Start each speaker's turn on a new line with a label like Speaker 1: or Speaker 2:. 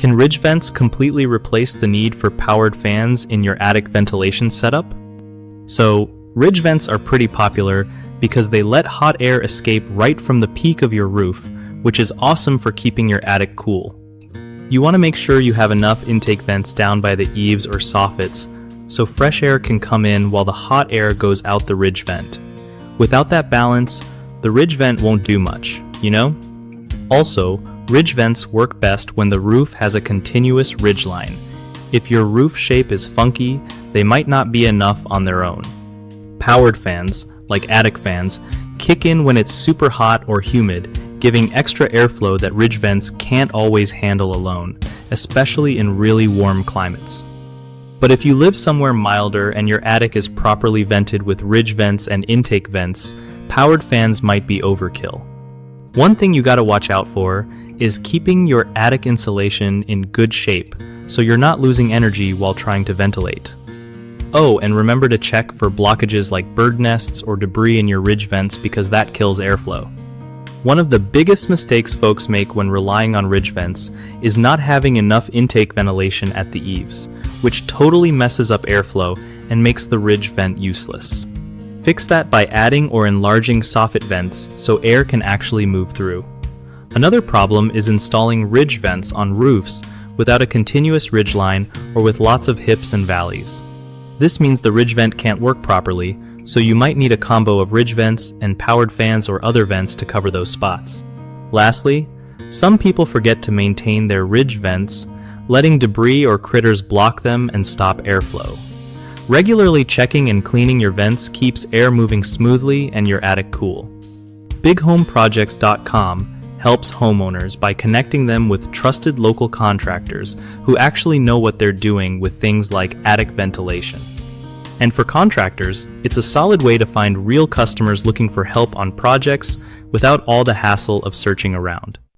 Speaker 1: Can ridge vents completely replace the need for powered fans in your attic ventilation setup? So, ridge vents are pretty popular because they let hot air escape right from the peak of your roof, which is awesome for keeping your attic cool. You want to make sure you have enough intake vents down by the eaves or soffits so fresh air can come in while the hot air goes out the ridge vent. Without that balance, the ridge vent won't do much, you know? Also, ridge vents work best when the roof has a continuous ridge line. If your roof shape is funky, they might not be enough on their own. Powered fans, like attic fans, kick in when it's super hot or humid, giving extra airflow that ridge vents can't always handle alone, especially in really warm climates. But if you live somewhere milder and your attic is properly vented with ridge vents and intake vents, powered fans might be overkill. One thing you gotta watch out for is keeping your attic insulation in good shape so you're not losing energy while trying to ventilate. Oh, and remember to check for blockages like bird nests or debris in your ridge vents because that kills airflow. One of the biggest mistakes folks make when relying on ridge vents is not having enough intake ventilation at the eaves, which totally messes up airflow and makes the ridge vent useless. Fix that by adding or enlarging soffit vents so air can actually move through. Another problem is installing ridge vents on roofs without a continuous ridge line or with lots of hips and valleys. This means the ridge vent can't work properly, so you might need a combo of ridge vents and powered fans or other vents to cover those spots. Lastly, some people forget to maintain their ridge vents, letting debris or critters block them and stop airflow. Regularly checking and cleaning your vents keeps air moving smoothly and your attic cool. BigHomeProjects.com helps homeowners by connecting them with trusted local contractors who actually know what they're doing with things like attic ventilation. And for contractors, it's a solid way to find real customers looking for help on projects without all the hassle of searching around.